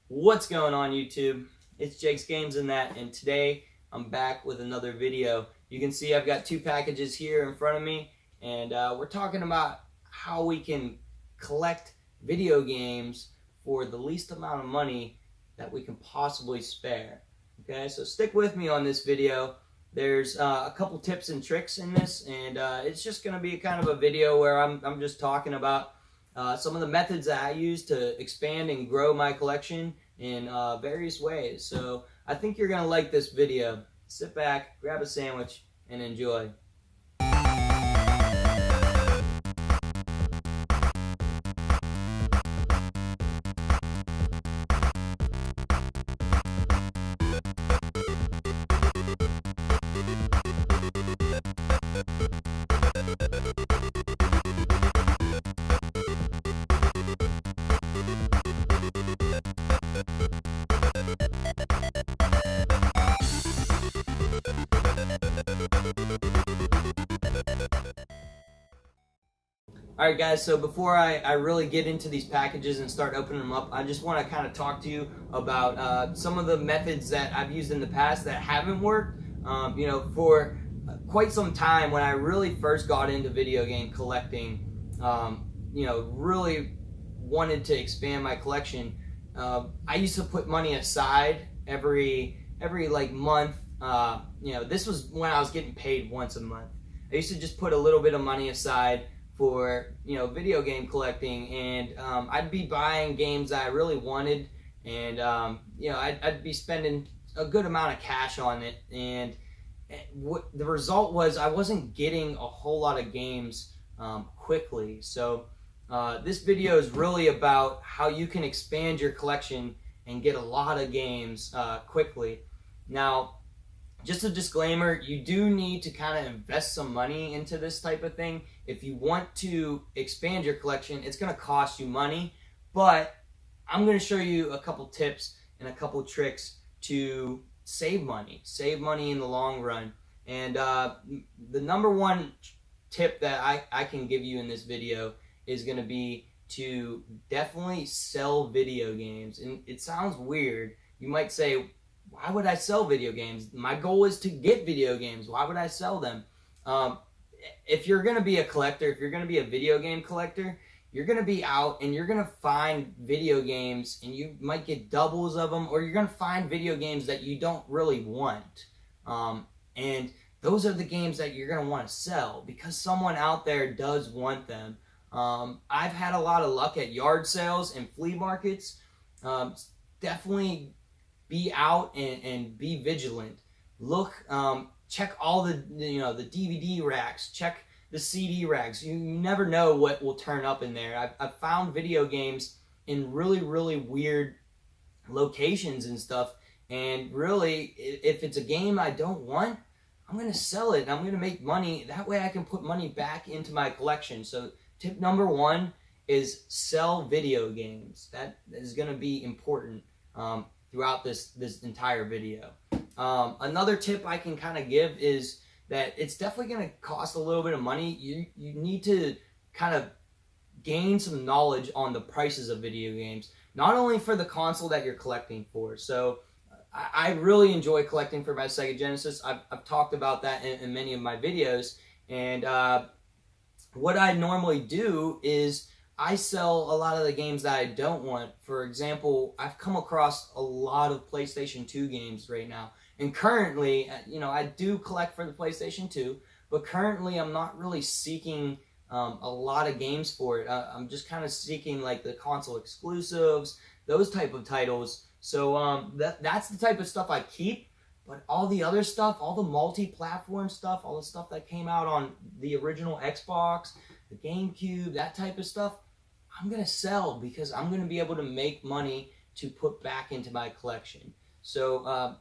What's going on YouTube? It's Jake's Games and that, and today I'm back with another video. You can see I've got two packages here in front of me, and we're talking about how we can collect video games for the least amount of money that we can possibly spare. Okay, so stick with me on this video. There's a couple tips and tricks in this, and it's just going to be kind of a video where I'm just talking about some of the methods that I use to expand and grow my collection in various ways. So I think you're going to like this video. Sit back, grab a sandwich, and enjoy. Alright guys, so before I really get into these packages and start opening them up, I just want to kind of talk to you about some of the methods that I've used in the past that haven't worked. For quite some time when I really first got into video game collecting, really wanted to expand my collection, I used to put money aside every like month. This was when I was getting paid once a month. I used to just put a little bit of money aside for video game collecting, and I'd be buying games that I really wanted, and I'd be spending a good amount of cash on it, and what the result was, I wasn't getting a whole lot of games quickly. So this video is really about how you can expand your collection and get a lot of games quickly. Now, just a disclaimer, you do need to kind of invest some money into this type of thing. If you want to expand your collection, it's going to cost you money, but I'm going to show you a couple tips and a couple tricks to save money in the long run. And the number one tip that I can give you in this video is going to be to definitely sell video games. And it sounds weird. You might say, why would I sell video games? My goal is to get video games. Why would I sell them? If you're going to be a collector, if you're going to be a video game collector, you're going to be out and you're going to find video games, and you might get doubles of them, or you're going to find video games that you don't really want. And those are the games that you're going to want to sell because someone out there does want them. I've had a lot of luck at yard sales and flea markets. Definitely be out and be vigilant. Look, check all the the DVD racks, check the CD racks. You never know what will turn up in there. I've found video games in really weird locations and stuff, and really, if it's a game I don't want, I'm gonna sell it and I'm gonna make money. That way I can put money back into my collection. So tip number one is sell video games. That is gonna be important throughout this entire video. Another tip I can kind of give is that it's definitely going to cost a little bit of money. You need to kind of gain some knowledge on the prices of video games, not only for the console that you're collecting for. So I really enjoy collecting for my Sega Genesis. I've talked about that in many of my videos, and what I normally do is I sell a lot of the games that I don't want. For example, I've come across a lot of PlayStation 2 games right now. And currently, I do collect for the PlayStation 2, but currently I'm not really seeking a lot of games for it. I'm just kind of seeking like the console exclusives, those type of titles. So that's the type of stuff I keep. But all the other stuff, all the multi-platform stuff, all the stuff that came out on the original Xbox, the GameCube, that type of stuff, I'm going to sell because I'm going to be able to make money to put back into my collection. So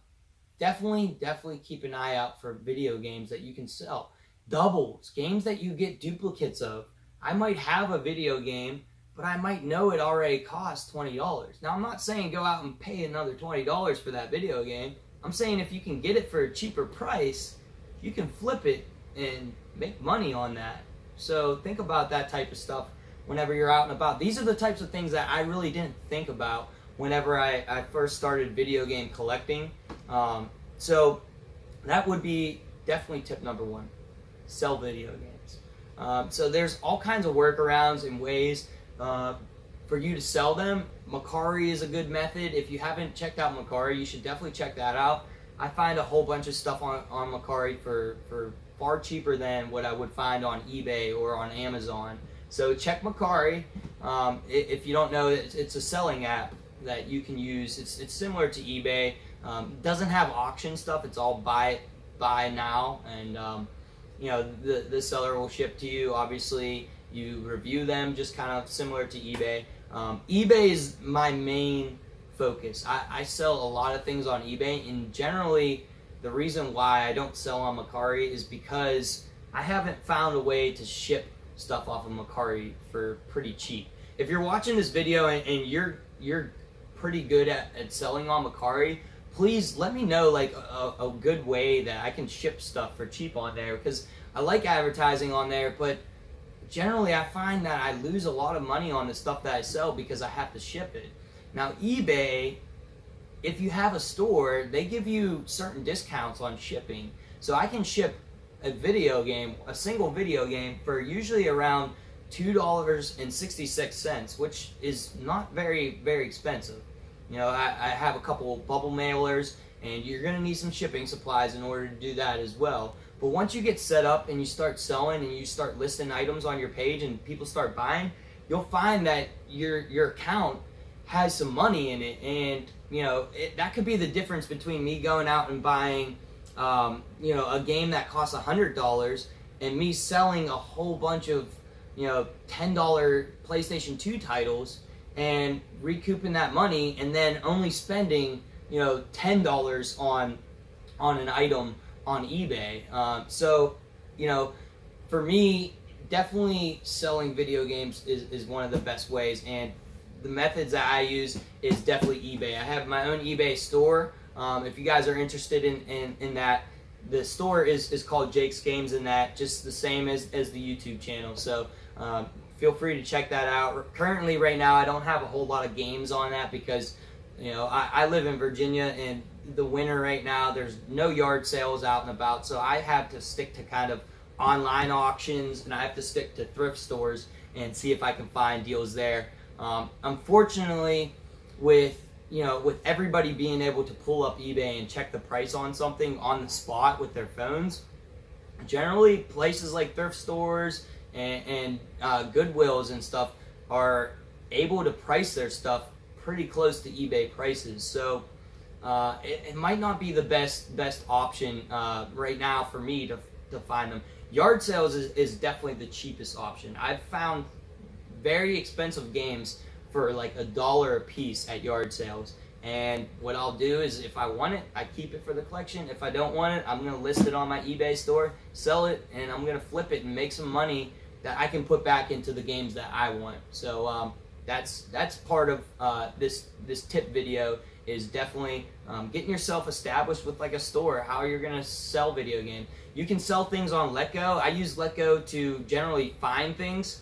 definitely keep an eye out for video games that you can sell. Doubles, games that you get duplicates of. I might have a video game, but I might know it already costs $20. Now, I'm not saying go out and pay another $20 for that video game. I'm saying if you can get it for a cheaper price, you can flip it and make money on that. So think about that type of stuff whenever you're out and about. These are the types of things that I really didn't think about whenever I first started video game collecting. So that would be definitely tip number one: sell video games. So there's all kinds of workarounds and ways for you to sell them. Macari is a good method. If you haven't checked out Macari, you should definitely check that out. I find a whole bunch of stuff on Macari for far cheaper than what I would find on eBay or on Amazon. So check Macari. If you don't know, it's a selling app that you can use. It's similar to eBay. It doesn't have auction stuff. It's all buy now, and the seller will ship to you. Obviously, you review them, just kind of similar to eBay. eBay is my main focus. I sell a lot of things on eBay, and generally the reason why I don't sell on Macari is because I haven't found a way to ship stuff off of Macari for pretty cheap. If you're watching this video and you're pretty good at selling on Macari, please let me know like a good way that I can ship stuff for cheap on there, because I like advertising on there, but generally I find that I lose a lot of money on the stuff that I sell because I have to ship it. Now eBay, if you have a store, they give you certain discounts on shipping. So I can ship a video game, a single video game, for usually around $2.66, which is not very, very expensive. I have a couple bubble mailers, and you're going to need some shipping supplies in order to do that as well. But once you get set up and you start selling and you start listing items on your page and people start buying, you'll find that your account has some money in it, and that could be the difference between me going out and buying a game that costs $100 and me selling a whole bunch of $10 PlayStation 2 titles and recouping that money, and then only spending $10 on an item on eBay. For me, definitely selling video games is one of the best ways, and the methods that I use is definitely eBay. I have my own eBay store. If you guys are interested in that, the store is called Jake's Games, and that just the same as the YouTube channel. So feel free to check that out. Currently, right now, I don't have a whole lot of games on that because I live in Virginia, and the winter right now, there's no yard sales out and about, so I have to stick to kind of online auctions, and I have to stick to thrift stores and see if I can find deals there. Unfortunately, with everybody being able to pull up eBay and check the price on something on the spot with their phones, generally places like thrift stores and Goodwills and stuff are able to price their stuff pretty close to eBay prices. So it might not be the best option right now for me to find them. Yard sales is definitely the cheapest option. I've found very expensive games for like $1 a piece at yard sales. And what I'll do is, if I want it, I keep it for the collection. If I don't want it, I'm going to list it on my eBay store, sell it, and I'm going to flip it and make some money that I can put back into the games that I want. So that's part of this tip video, is definitely getting yourself established with like a store, how you're going to sell video games. You can sell things on Letgo. I use Letgo to generally find things.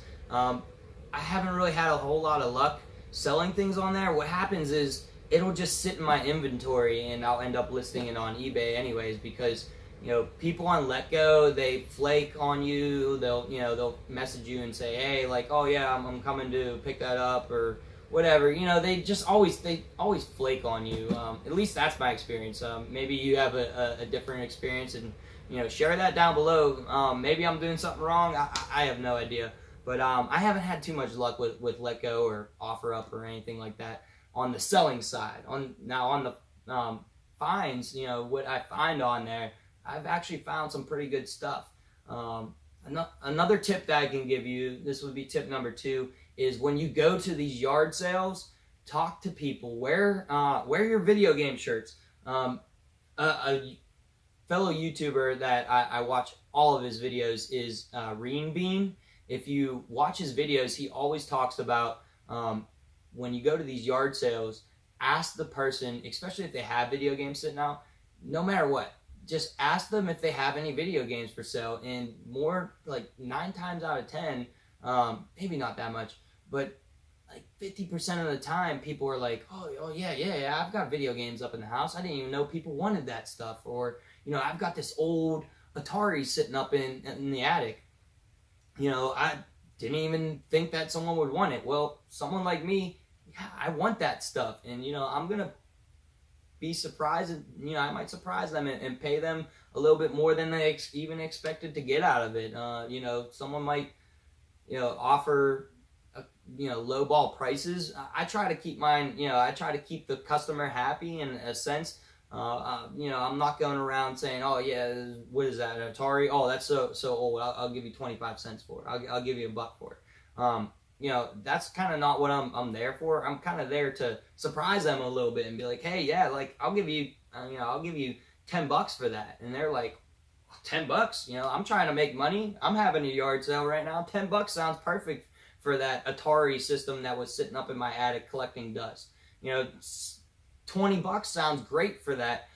I haven't really had a whole lot of luck selling things on there. What happens is it'll just sit in my inventory, and I'll end up listing it on eBay anyways, because people on Letgo, they flake on you. They'll message you and say, hey, like, oh yeah, I'm coming to pick that up or whatever. They always flake on you. At least that's my experience. Maybe you have a different experience, and share that down below. Maybe I'm doing something wrong. I have no idea. But I haven't had too much luck with Letgo or OfferUp or anything like that on the selling side. On the finds, what I find on there, I've actually found some pretty good stuff. Another tip that I can give you, this would be tip number 2, is when you go to these yard sales, talk to people. Wear your video game shirts. A fellow YouTuber that I watch all of his videos is Reen Bean. If you watch his videos, he always talks about when you go to these yard sales, ask the person, especially if they have video games sitting out, no matter what, just ask them if they have any video games for sale. And more like 9 times out of 10, maybe not that much, but like 50% of the time, people are like, oh yeah, I've got video games up in the house. I didn't even know people wanted that stuff. Or, I've got this old Atari sitting up in the attic. I didn't even think that someone would want it. Well, someone like me, yeah, I want that stuff. And, I'm going to be surprised. And, I might surprise them and pay them a little bit more than they even expected to get out of it. Someone might, offer low ball prices. I try to keep mine, I try to keep the customer happy in a sense. I'm not going around saying, oh yeah, what is that, an Atari? Oh, that's so old. I'll give you 25 cents for it. I'll give you $1 for it. That's kind of not what I'm there for. I'm kind of there to surprise them a little bit and be like, hey, yeah, like I'll give you $10 for that. And they're like, $10? I'm trying to make money. I'm having a yard sale right now. $10 sounds perfect for that Atari system that was sitting up in my attic collecting dust. $20 sounds great for that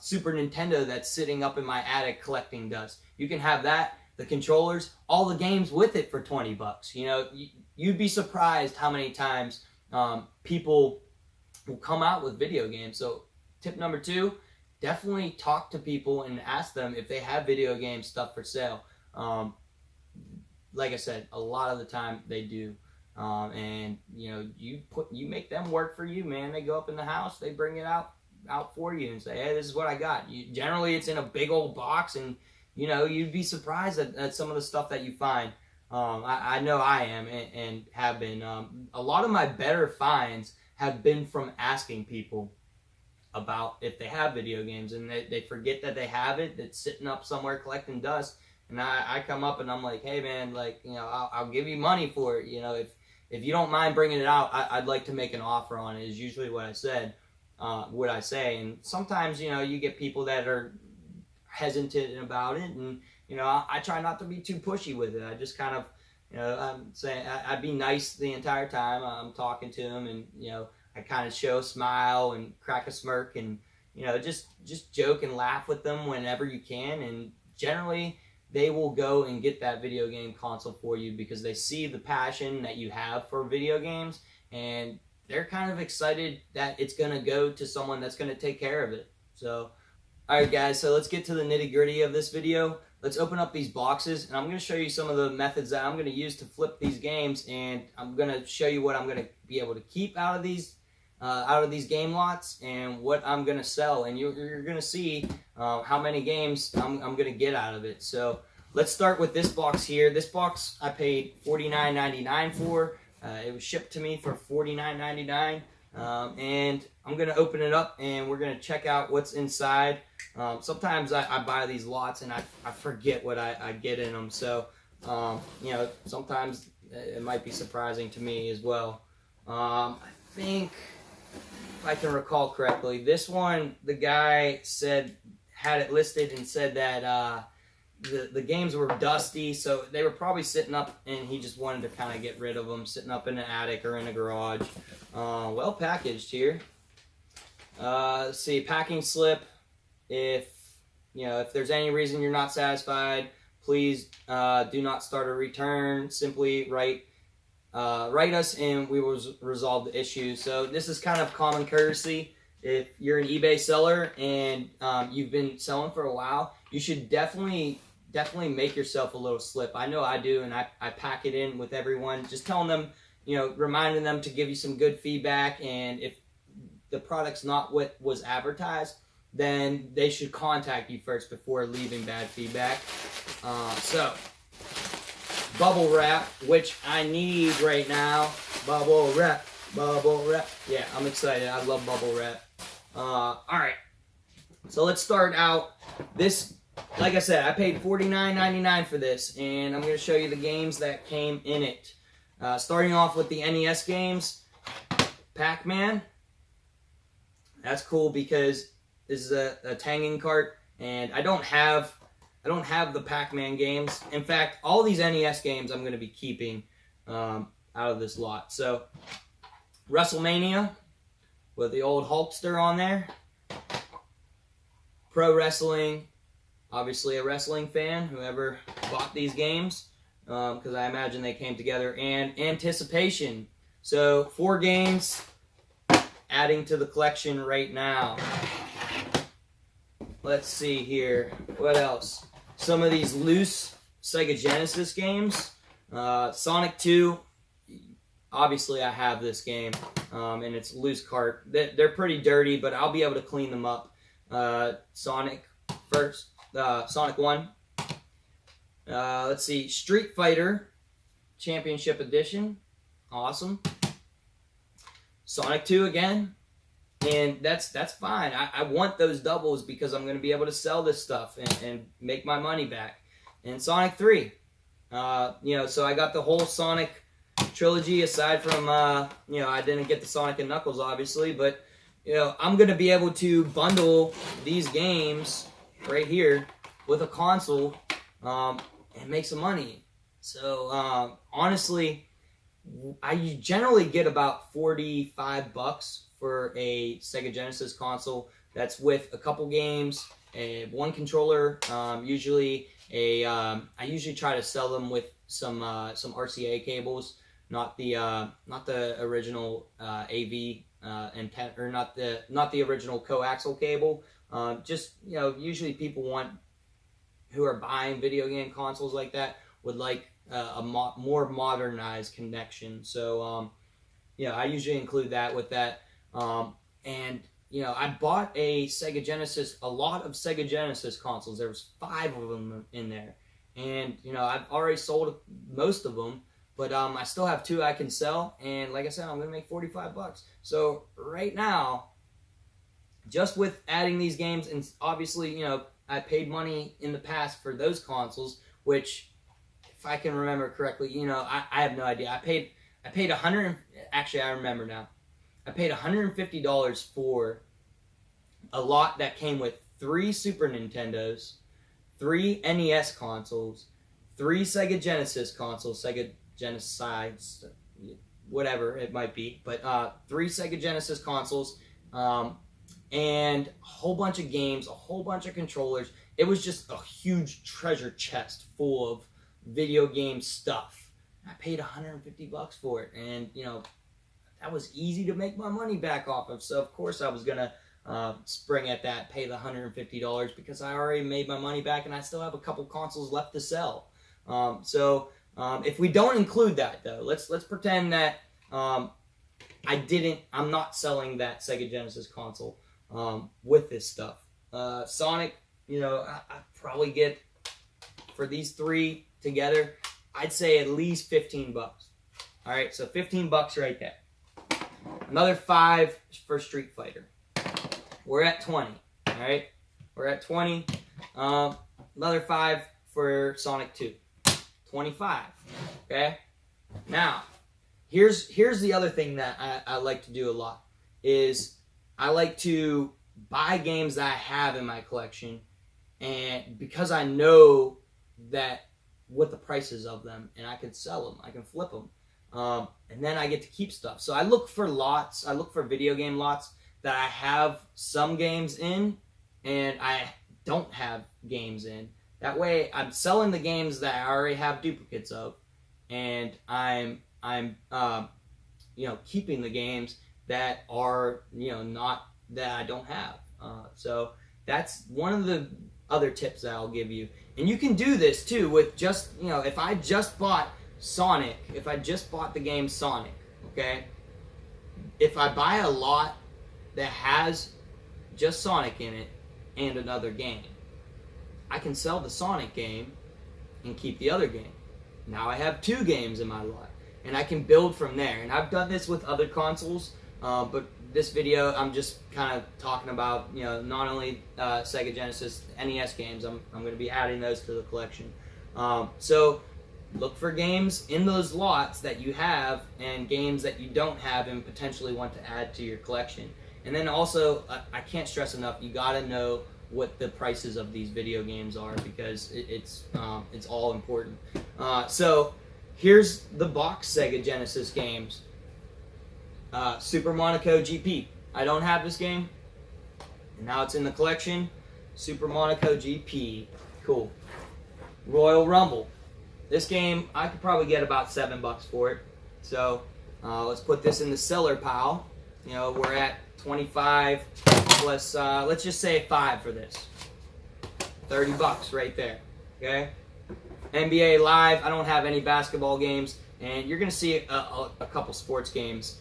Super Nintendo that's sitting up in my attic collecting dust. You can have that, the controllers, all the games with it for $20. You'd be surprised how many times people will come out with video games. So tip number 2, definitely talk to people and ask them if they have video game stuff for sale. Like I said, a lot of the time they do. And you make them work for you, man. They go up in the house, they bring it out for you and say, hey, this is what I got. Generally it's in a big old box, and you'd be surprised at some of the stuff that you find. I know I am and have been. A lot of my better finds have been from asking people about if they have video games, and they forget that they have it. It's sitting up somewhere collecting dust. And I come up and I'm like, hey man, like, I'll give you money for it. If you don't mind bringing it out, I'd like to make an offer on it, is usually what I say. And sometimes, you get people that are hesitant about it. And, I try not to be too pushy with it. I just kind of, I'm saying I'd be nice the entire time I'm talking to them. And, I kind of show a smile and crack a smirk and, just joke and laugh with them whenever you can. And generally, they will go and get that video game console for you because they see the passion that you have for video games, and they're kind of excited that it's going to go to someone that's going to take care of it. So, alright guys, so let's get to the nitty gritty of this video. Let's open up these boxes, and I'm going to show you some of the methods that I'm going to use to flip these games, and I'm going to show you what I'm going to be able to keep out of these game lots and what I'm going to sell, and you're going to see how many games I'm going to get out of it. So let's start with this box here. This box I paid $49.99 for. It was shipped to me for $49.99, and I'm going to open it up and we're going to check out what's inside. Sometimes I buy these lots and I forget what I get in them, so sometimes it might be surprising to me as well. I think, if I can recall correctly, this one, the guy had it listed and said that the games were dusty, so they were probably sitting up and he just wanted to kind of get rid of them, sitting up in an attic or in a garage. Well packaged here. Let's see, packing slip. If there's any reason you're not satisfied, please do not start a return. Simply write us and we will resolve the issue. So this is kind of common courtesy. If you're an eBay seller and you've been selling for a while, you should definitely make yourself a little slip. I know I do, and I pack it in with everyone, just telling them, reminding them to give you some good feedback, and if the product's not what was advertised, then they should contact you first before leaving bad feedback. So, bubble wrap, which I need right now. Bubble wrap. Yeah, I'm excited. I love bubble wrap. Alright, so let's start out. This, like I said, I paid $49.99 for this, and I'm going to show you the games that came in it. Starting off with the NES games, Pac-Man. That's cool because this is a Tangin cart, and I don't have the Pac-Man games. In fact, all these NES games I'm going to be keeping out of this lot. So, WrestleMania with the old Hulkster on there. Pro wrestling, obviously a wrestling fan, whoever bought these games, because I imagine they came together. And Anticipation, So 4 games adding to the collection right now. Let's see here. What else? Some of these loose Sega Genesis games. Sonic 2. Obviously, I have this game, and it's loose cart. They're pretty dirty, but I'll be able to clean them up. Sonic 1. Let's see. Street Fighter Championship Edition. Awesome. Sonic 2 again. And that's fine. I want those doubles because I'm going to be able to sell this stuff and make my money back. And Sonic 3. So I got the whole Sonic trilogy aside from, I didn't get the Sonic and Knuckles, obviously. But, I'm going to be able to bundle these games right here with a console and make some money. So, honestly, I generally get about $45 for a Sega Genesis console. That's with a couple games, one controller. I usually try to sell them with some RCA cables, not the original AV antenna, or not the original coaxial cable. Usually people who are buying video game consoles like that would like a more modernized connection. So I usually include that with that. I bought a lot of Sega Genesis consoles. There was 5 of them in there. And, I've already sold most of them, but I still have 2 I can sell. And like I said, I'm going to make $45. So right now, just with adding these games, and obviously, I paid money in the past for those consoles, which, if I can remember correctly, I have no idea. I paid actually, I remember now. I paid $150 for a lot that came with 3 Super Nintendos, 3 NES consoles, 3 Sega Genesis consoles, Sega Genocides, whatever it might be, but 3 Sega Genesis consoles, and a whole bunch of games, a whole bunch of controllers. It was just a huge treasure chest full of video game stuff. I paid $150 for it, and that was easy to make my money back off of. So of course I was gonna spring at that, pay the $150 because I already made my money back, and I still have a couple consoles left to sell. If we don't include that though, let's pretend that I'm not selling that Sega Genesis console with this stuff. Sonic, I probably get, for these 3 together, I'd say at least $15. All right, so $15 right there. Another 5 for Street Fighter. We're at 20. All right, we're at 20. Another 5 for Sonic 2. 25. Okay. Now, here's the other thing that I like to do a lot is I like to buy games that I have in my collection, and because I know that what the prices of them, and I can sell them, I can flip them. And then I get to keep stuff. So I look for lots. I look for video game lots that I have some games in, and I don't have games in. That way, I'm selling the games that I already have duplicates of, and I'm keeping the games that are not that I don't have. So that's one of the other tips that I'll give you. And you can do this too with just if I just bought Sonic, if I just bought the game Sonic, okay? If I buy a lot that has just Sonic in it and another game, I can sell the Sonic game and keep the other game. Now I have 2 games in my lot, and I can build from there. And I've done this with other consoles, but this video I'm just kind of talking about not only Sega Genesis, NES games. I'm going to be adding those to the collection. So look for games in those lots that you have and games that you don't have and potentially want to add to your collection. And then also, I can't stress enough, you got to know what the prices of these video games are, because it's all important. So here's the box Sega Genesis games. Super Monaco GP. I don't have this game, and now it's in the collection. Super Monaco GP. Cool. Royal Rumble. This game, I could probably get about $7 for it. So, Let's put this in the seller pile. We're at 25 plus, let's just say 5 for this. $30 right there, okay? NBA Live, I don't have any basketball games, and you're going to see a couple sports games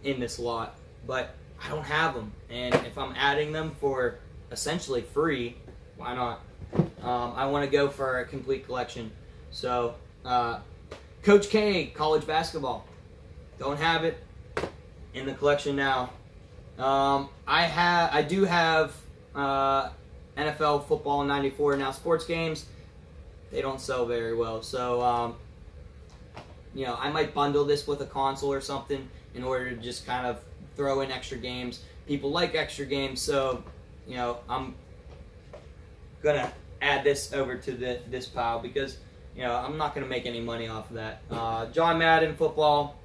in this lot, but I don't have them. And if I'm adding them for essentially free, why not? I want to go for a complete collection. So, Coach K, college basketball. Don't have it in the collection now. I do have NFL football 94. Now sports games, they don't sell very well. So I might bundle this with a console or something in order to just kind of throw in extra games. People like extra games, so I'm gonna add this over to this pile because I'm not gonna make any money off of that. John Madden football.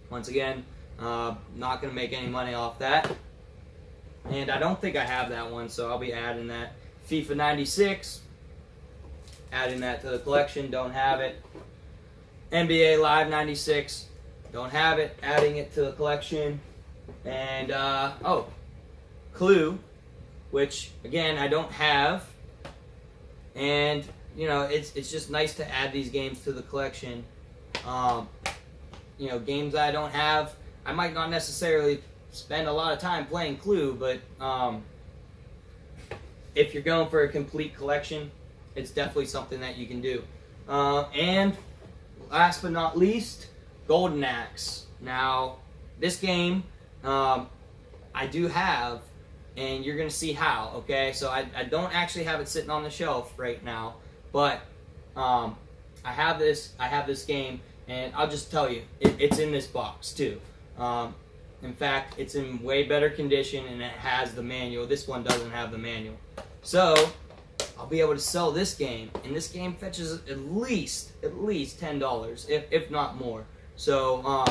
Once again, not going to make any money off that. And I don't think I have that one, so I'll be adding that. FIFA 96, adding that to the collection, don't have it. NBA Live 96, don't have it, adding it to the collection. And, Clue, which, again, I don't have. And, it's just nice to add these games to the collection. Games that I don't have. I might not necessarily spend a lot of time playing Clue, but if you're going for a complete collection, it's definitely something that you can do. And last but not least, Golden Axe. Now, this game I do have, and you're going to see how, okay? So I don't actually have it sitting on the shelf right now, but I have this game. And I'll just tell you, it's in this box too. In fact, it's in way better condition and it has the manual. This one doesn't have the manual. So, I'll be able to sell this game. And this game fetches at least $10, if not more. So,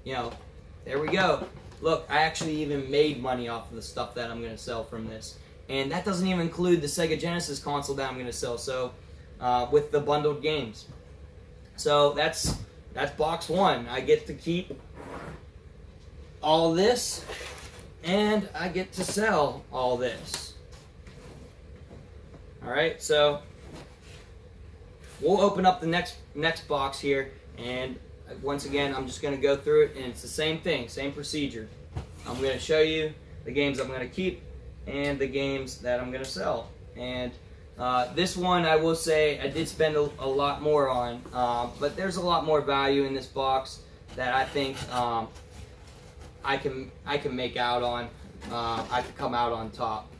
there we go. Look, I actually even made money off of the stuff that I'm going to sell from this. And that doesn't even include the Sega Genesis console that I'm going to sell. So, with the bundled games. So that's box one. I get to keep all this, and I get to sell all this. All right, so we'll open up the next box here, and once again, I'm just going to go through it, and it's the same thing, same procedure. I'm going to show you the games I'm going to keep and the games that I'm going to sell. And this one, I will say, I did spend a lot more on, but there's a lot more value in this box that I think I can make out on. I can come out on top,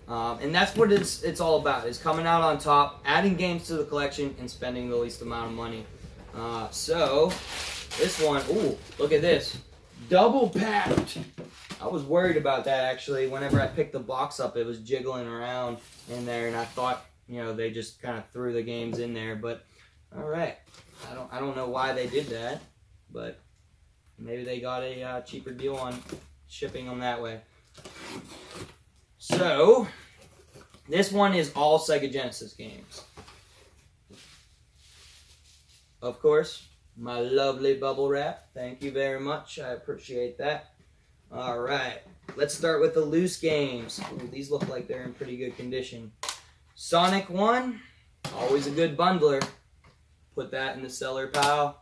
and that's what it's all about: is coming out on top, adding games to the collection, and spending the least amount of money. So this one, ooh, look at this, double packed. I was worried about that actually. Whenever I picked the box up, it was jiggling around in there, and I thought, they just kind of threw the games in there. But all right, I don't know why they did that, but maybe they got a cheaper deal on shipping them that way. So this one is all Sega Genesis games. Of course, my lovely bubble wrap. Thank you very much. I appreciate that. All right, let's start with the loose games. Ooh, these look like they're in pretty good condition. Sonic 1, always a good bundler. Put that in the seller pile.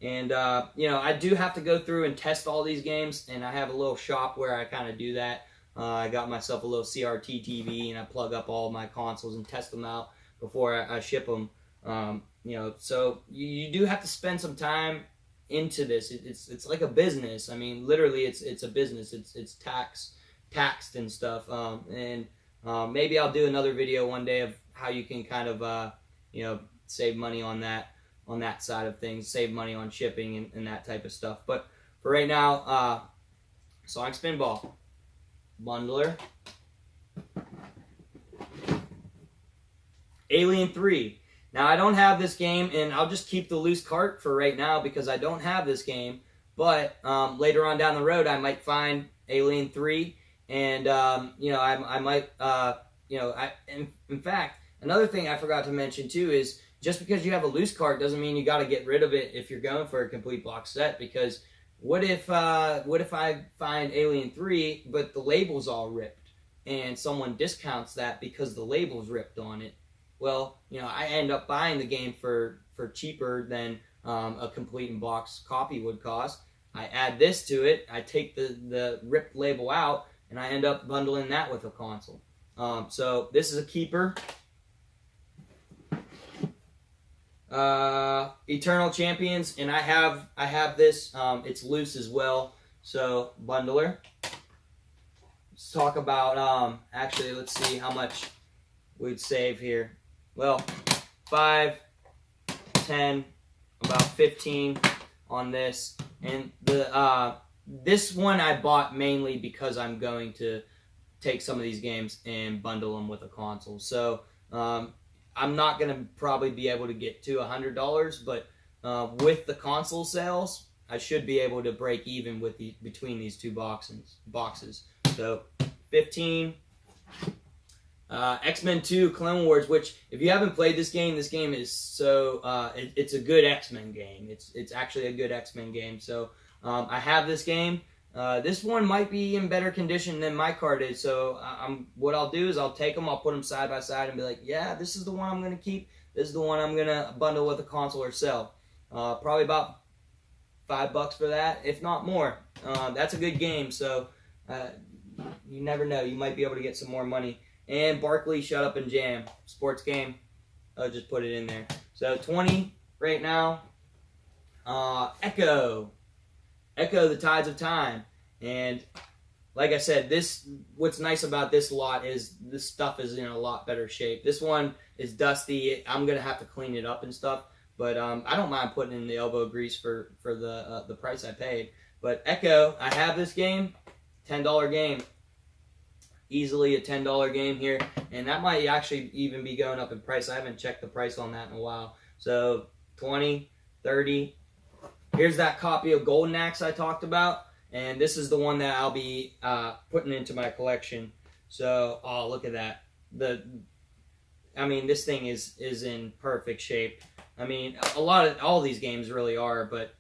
And, I do have to go through and test all these games, and I have a little shop where I kind of do that. I got myself a little CRT TV, and I plug up all my consoles and test them out before I ship them. So you do have to spend some time into this. It's like a business. I mean, literally, it's a business. It's taxed and stuff. Maybe I'll do another video one day of how you can kind of save money on that side of things, save money on shipping and that type of stuff. But for right now, Sonic Spinball bundler, Alien 3. Now, I don't have this game, and I'll just keep the loose cart for right now because I don't have this game. But later on down the road, I might find Alien 3, and I might, in fact, another thing I forgot to mention too is just because you have a loose cart doesn't mean you got to get rid of it if you're going for a complete box set. Because what if I find Alien 3 but the label's all ripped and someone discounts that because the label's ripped on it? Well, I end up buying the game for cheaper than a complete in box copy would cost. I add this to it, I take the ripped label out, and I end up bundling that with a console. So this is a keeper. Eternal Champions, and I have this. It's loose as well, so bundler. Let's talk about actually, let's see how much we'd save here. Well, 5, 10, about 15 on this, and this one I bought mainly because I'm going to take some of these games and bundle them with a console. So I'm not going to probably be able to get to $100, but with the console sales, I should be able to break even with between these two boxes. So 15. X-Men 2 Clone Wars, which if you haven't played this game is so it's a good X-Men game. It's actually a good X-Men game. So I have this game. This one might be in better condition than my card is. So what I'll do is I'll take them, I'll put them side by side and be like, yeah, this is the one I'm gonna keep. This is the one I'm gonna bundle with a console or sell. Probably about $5 for that, if not more. That's a good game. So you never know. You might be able to get some more money. And Barkley, Shut Up and Jam, sports game. I'll just put it in there. So 20 right now. Echo, The Tides of Time. And like I said, what's nice about this lot is this stuff is in a lot better shape. This one is dusty. I'm going to have to clean it up and stuff. But I don't mind putting in the elbow grease for the price I paid. But Echo, I have this game, $10 game. Easily a $10 game here, and that might actually even be going up in price. I haven't checked the price on that in a while. So 20, 30. Here's that copy of Golden Axe I talked about, and this is the one that I'll be putting into my collection. So, oh, look at that. This thing is in perfect shape. I mean, all these games really are, but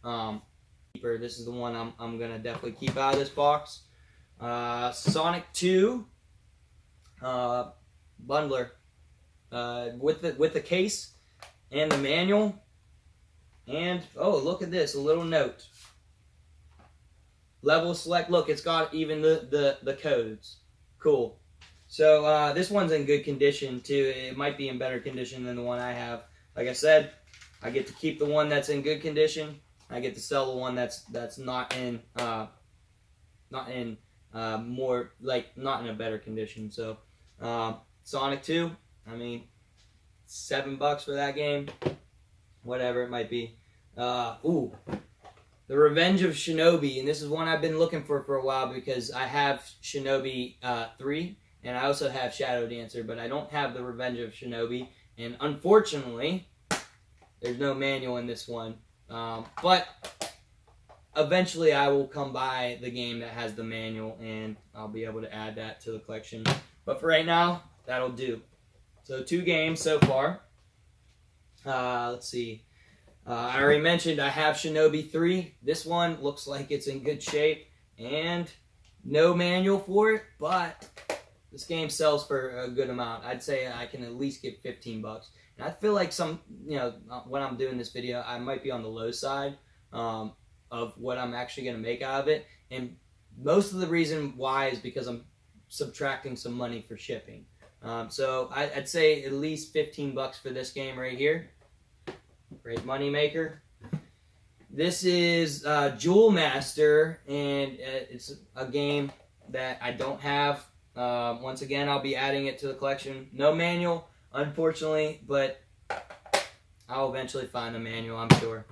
this is the one I'm gonna definitely keep out of this box. Sonic 2 bundler with the case and the manual, and oh, look at this, a little note. Level select. Look, it's got even the codes. Cool. So this one's in good condition too. It might be in better condition than the one I have. Like I said, I get to keep the one that's in good condition. I get to sell the one that's not in more, like, not in a better condition. So Sonic 2, I mean, $7 for that game, whatever it might be. The Revenge of Shinobi, and this is one I've been looking for a while because I have Shinobi 3 and I also have Shadow Dancer, but I don't have the Revenge of Shinobi, and unfortunately there's no manual in this one. But eventually I will come by the game that has the manual, and I'll be able to add that to the collection. But for right now, that'll do. So 2 games so far. Let's see. I already mentioned I have Shinobi 3. This one looks like it's in good shape, and no manual for it, but this game sells for a good amount. I'd say I can at least get $15. And I feel like when I'm doing this video, I might be on the low side of what I'm actually going to make out of it. And most of the reason why is because I'm subtracting some money for shipping. So I'd say at least $15 for this game right here. Great money maker. This is Jewel Master, and it's a game that I don't have. Once again, I'll be adding it to the collection. No manual, unfortunately, but I'll eventually find a manual, I'm sure.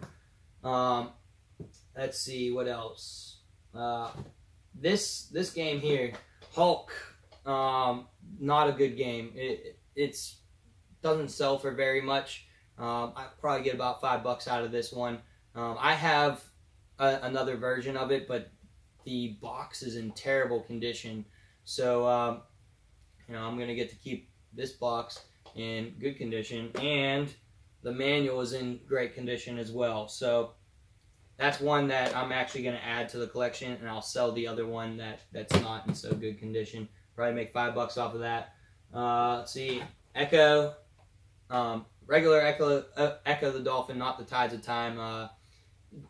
Let's see, what else? This game here, Hulk, not a good game. It's doesn't sell for very much. I probably get about $5 out of this one. I have another version of it, but the box is in terrible condition. So, I'm going to get to keep this box in good condition. And the manual is in great condition as well. So that's one that I'm actually going to add to the collection, and I'll sell the other one that's not in so good condition. Probably make $5 off of that. Let's see, Echo, regular Echo the Dolphin, not the Tides of Time.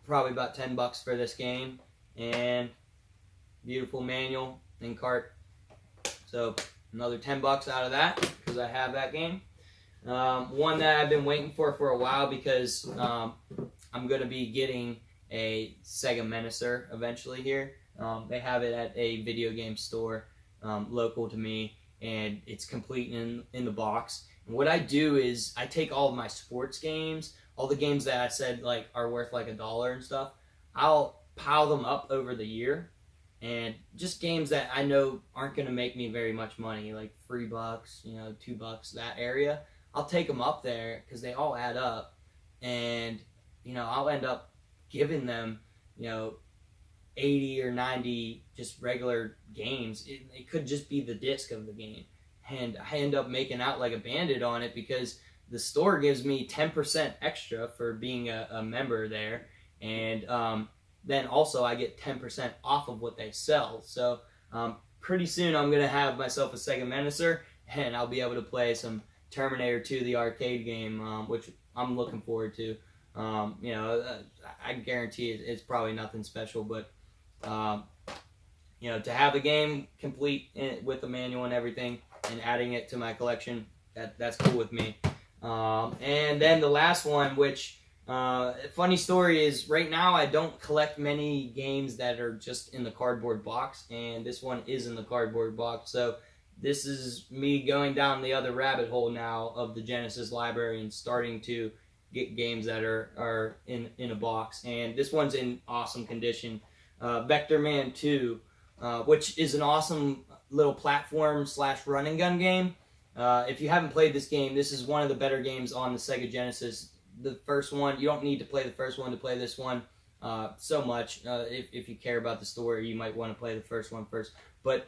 Probably about $10 for this game, and beautiful manual and cart. So another $10 out of that because I have that game. One that I've been waiting for a while because I'm going to be getting a Sega Menacer eventually here. They have it at a video game store local to me, and it's complete in the box. And what I do is I take all of my sports games, all the games that I said like are worth like $1 and stuff. I'll pile them up over the year, and just games that I know aren't going to make me very much money, like $3, $2, that area. I'll take them up there because they all add up, and I'll end up giving them 80 or 90 just regular games. It could just be the disc of the game, and I end up making out like a bandit on it because the store gives me 10% extra for being a member there, and then also I get 10% off of what they sell. So pretty soon I'm gonna have myself a Sega Menacer, and I'll be able to play some Terminator 2, the arcade game, which I'm looking forward to. I guarantee it's probably nothing special, but to have the game complete with the manual and everything, and adding it to my collection, that's cool with me. And then the last one, which funny story is, right now I don't collect many games that are just in the cardboard box, and this one is in the cardboard box. So this is me going down the other rabbit hole now of the Genesis library and starting to get games that are in a box. And this one's in awesome condition. Vector Man 2, which is an awesome little platform / run and gun game. If you haven't played this game, this is one of the better games on the Sega Genesis. The first one, you don't need to play the first one to play this one so much. If you care about the story, you might want to play the first one first. But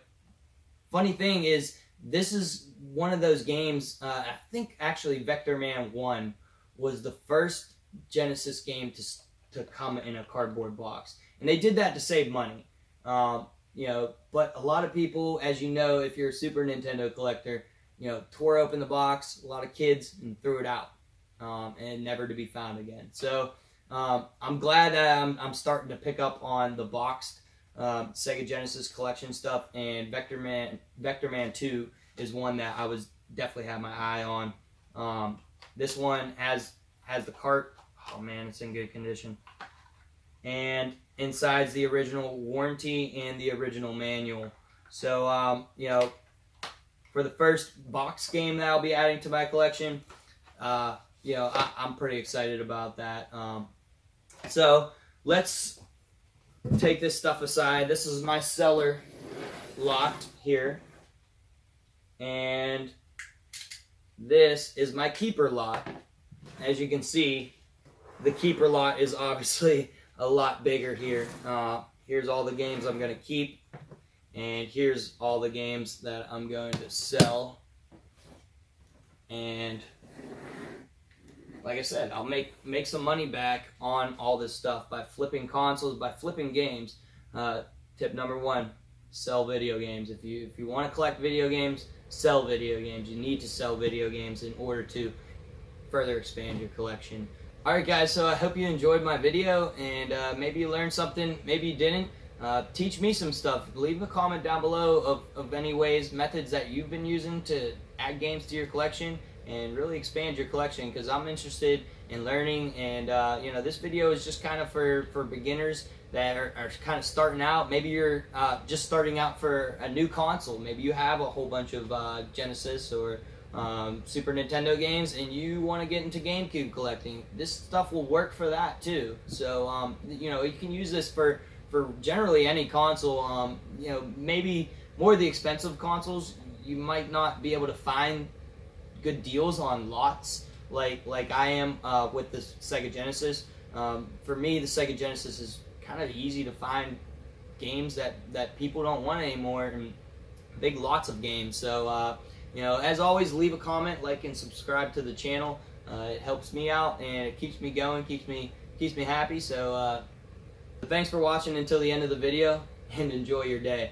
funny thing is, this is one of those games, I think actually Vector Man 1 was the first Genesis game to come in a cardboard box. And they did that to save money. But a lot of people, as you know, if you're a Super Nintendo collector, tore open the box, a lot of kids, and threw it out, and never to be found again. So I'm glad that I'm starting to pick up on the boxed Sega Genesis collection stuff, and Vector Man 2 is one that I was definitely have my eye on. This one has the cart. Oh man, it's in good condition. And inside's the original warranty and the original manual. So for the first box game that I'll be adding to my collection, I'm pretty excited about that. So let's take this stuff aside. This is my cellar lot here, and this is my keeper lot. As you can see, the keeper lot is obviously a lot bigger here. Here's all the games I'm going to keep, and here's all the games that I'm going to sell. And like I said, I'll make some money back on all this stuff by flipping consoles, by flipping games. Tip number 1, sell video games. If you want to collect video games, sell video games. You need to sell video games in order to further expand your collection. Alright guys, so I hope you enjoyed my video, and maybe you learned something, maybe you didn't. Teach me some stuff. Leave a comment down below of any methods that you've been using to add games to your collection and really expand your collection, because I'm interested in learning. And this video is just kind of for beginners that are kind of starting out. Maybe you're just starting out for a new console. Maybe you have a whole bunch of Genesis or Super Nintendo games, and you want to get into GameCube collecting. This stuff will work for that too. So you can use this for generally any console. Maybe more of the expensive consoles, you might not be able to find good deals on lots like I am with the Sega Genesis. For me, the Sega Genesis is kind of easy to find games that people don't want anymore, and big lots of games. So as always, leave a comment, like, and subscribe to the channel. It helps me out and it keeps me going, keeps me happy. So thanks for watching until the end of the video, and enjoy your day.